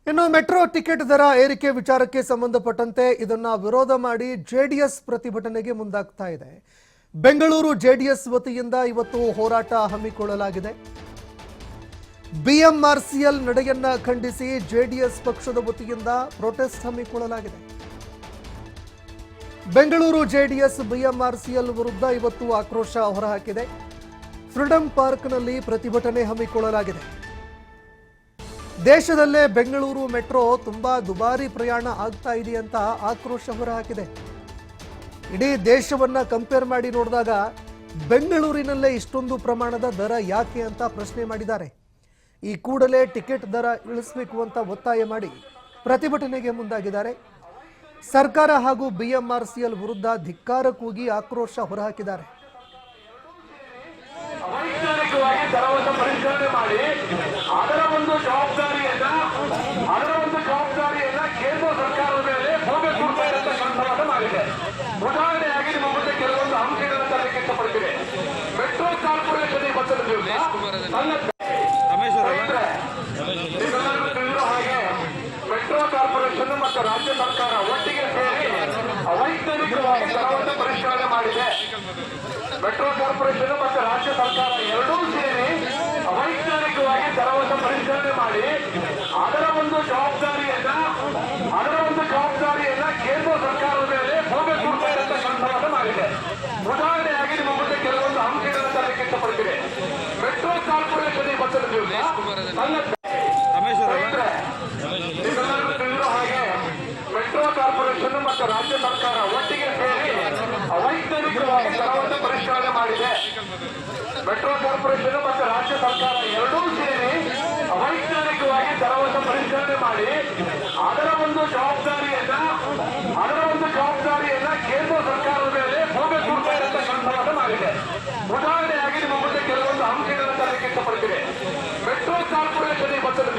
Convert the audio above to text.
ಇನ್ನು metro ticket ದರ ಏರಿಕೆ ವಿಚಾರಕ್ಕೆ ಸಂಬಂಧಪಟ್ಟಂತೆ ಇದನ್ನ ವಿರೋಧ ಮಾಡಿ ಜೆಡಿಎಸ್ ಪ್ರತಿಭಟನೆಗೆ ಮುಂದಾಗ್ತಾ ಇದೆ. ಬೆಂಗಳೂರು ಜೆಡಿಎಸ್ ವತಿಯಿಂದ ಇವತ್ತು ಹೋರಾಟ ಹಮ್ಮಿಕೊಳ್ಳಲಾಗಿದೆ. ಬಿಎಂಆರ್ಸಿಎಲ್ ನಡೆಯನ್ನ ಖಂಡಿಸಿ ಜೆಡಿಎಸ್ ಪಕ್ಷದ ವತಿಯಿಂದ ಪ್ರೊಟೆಸ್ಟ್ ಹಮ್ಮಿಕೊಳ್ಳಲಾಗಿದೆ. ಬೆಂಗಳೂರು ಜೆಡಿಎಸ್ ಬಿಎಂಆರ್ಸಿಎಲ್ ವಿರುದ್ಧ ಇವತ್ತು ಆಕ್ರೋಶ ಹೊರಹಾಕಿದೆ. ಫ್ರೀಡಂ ಪಾರ್ಕ್ನಲ್ಲಿ ಪ್ರತಿಭಟನೆ ಹಮ್ಮಿಕೊಳ್ಳಲಾಗಿದೆ. ದೇಶದಲ್ಲೇ ಬೆಂಗಳೂರು ಮೆಟ್ರೋ ತುಂಬಾ ದುಬಾರಿ ಪ್ರಯಾಣ ಆಗ್ತಾ ಇದೆ ಅಂತ ಆಕ್ರೋಶ ಹೊರಹಾಕಿದೆ. ಇಡೀ ದೇಶವನ್ನ ಕಂಪೇರ್ ಮಾಡಿ ನೋಡಿದಾಗ ಬೆಂಗಳೂರಿನಲ್ಲೇ ಇಷ್ಟೊಂದು ಪ್ರಮಾಣದ ದರ ಯಾಕೆ ಅಂತ ಪ್ರಶ್ನೆ ಮಾಡಿದ್ದಾರೆ. ಈ ಕೂಡಲೇ ಟಿಕೆಟ್ ದರ ಇಳಿಸಬೇಕು ಅಂತ ಒತ್ತಾಯ ಮಾಡಿ ಪ್ರತಿಭಟನೆಗೆ ಮುಂದಾಗಿದ್ದಾರೆ. ಸರ್ಕಾರ ಹಾಗೂ ಬಿಎಂಆರ್ಸಿಎಲ್ ವಿರುದ್ಧ ಧಿಕ್ಕಾರ ಕೂಗಿ ಆಕ್ರೋಶ ಹೊರಹಾಕಿದ್ದಾರೆ. ಅವೈಜ್ಞಾನಿಕವಾಗಿ ದರವನ್ನು ಪರಿಷ್ಕರಣೆ ಮಾಡಿ ಅದರ ಒಂದು ಜವಾಬ್ದಾರಿಯನ್ನ ಕೇಂದ್ರ ಸರ್ಕಾರದ ಮೇಲೆ ಹೋಗಬೇಕು ಇರತಕ್ಕಂಥದ್ದು ಮಾಡಿದೆ. ಉದಾಹರಣೆಯಾಗಿ ನಿಮ್ಮ ಮುಂದೆ ಕೆಲವೊಂದು ಅಂಶಗಳನ್ನು ತರಲಿಕ್ಕೆ ಇಷ್ಟಪಡ್ತೀವಿ. ಮೆಟ್ರೋ ಕಾರ್ಪೊರೇಷನ್ ಈ ಬಸ್ಸಲ್ಲಿ ಹಾಗೆ ಮೆಟ್ರೋ ಕಾರ್ಪೊರೇಷನ್ ಮತ್ತು ರಾಜ್ಯ ಸರ್ಕಾರ ಒಟ್ಟಿಗೆ ಸೇರಿ ಅವೈಜ್ಞಾನಿಕವಾಗಿ ದರವನ್ನು ಪರಿಷ್ಕರಣೆ ಮಾಡಿದೆ. ಮೆಟ್ರೋ ಕಾರ್ಪೊರೇಷನ್ ಮತ್ತು ರಾಜ್ಯ ಸರ್ಕಾರ ಎರಡೂ ಸೇರಿ ಅವೈಜ್ಞಾನಿಕವಾಗಿ ದರವನ್ನು ಪರಿಷ್ಕರಣೆ ಮಾಡಿ ಅದರ ಒಂದು ಜವಾಬ್ದಾರಿಯನ್ನ ಕೇಂದ್ರ ಸರ್ಕಾರದ ಮೇಲೆ ಹೋಗಬೇಕು ಇರತಕ್ಕಂಥದ್ದು ಮಾಡಿದೆ. ಉದಾಹರಣೆಯಾಗಿ ನಿಮ್ಮ ಮುಂದೆ ಕೆಲವೊಂದು ಅಂಶಗಳನ್ನು ತರಲಿಕ್ಕೆ ಇಷ್ಟಪಡ್ತೀವಿ. ಮೆಟ್ರೋ ಕಾರ್ಪೊರೇಷನ್ ಈ ಬಸ್ಸಲ್ಲಿ ಹಾಗೆ ಮೆಟ್ರೋ ಕಾರ್ಪೊರೇಷನ್ ಮತ್ತು ರಾಜ್ಯ ಸರ್ಕಾರ ಒಟ್ಟಿಗೆ ಸೇರಿ ಅವೈಜ್ಞಾನಿಕವಾಗಿ ದರವನ್ನು ಪರಿಷ್ಕರಣೆ ಮಾಡಿದೆ. ಮೆಟ್ರೋ ಕಾರ್ಪೊರೇಷನ್ ಮತ್ತು ರಾಜ್ಯ ಸರ್ಕಾರ ಎರಡೂ ಸೇರಿ ಅವೈಜ್ಞಾನಿಕವಾಗಿ ದರವನ್ನು ಪರಿಷ್ಕರಣೆ ಮಾಡಿ ಅದರ ಒಂದು ಜವಾಬ್ದಾರಿಯನ್ನ ಕೇಂದ್ರ ಸರ್ಕಾರದ ಮೇಲೆ ಹೋಗಬೇಕು ಇರತಕ್ಕಂಥದ್ದು ಮಾಡಿದೆ. ಉದಾಹರಣೆಯಾಗಿ ನಿಮ್ಮ ಮುಂದೆ ಕೆಲವೊಂದು ಅಂಶಗಳನ್ನು ತರಲಿಕ್ಕೆ ಇಷ್ಟಪಡ್ತೀವಿ. ಮೆಟ್ರೋ ಕಾರ್ಪೊರೇಷನ್ ಈ ಬಸ್ಸಲ್ಲಿ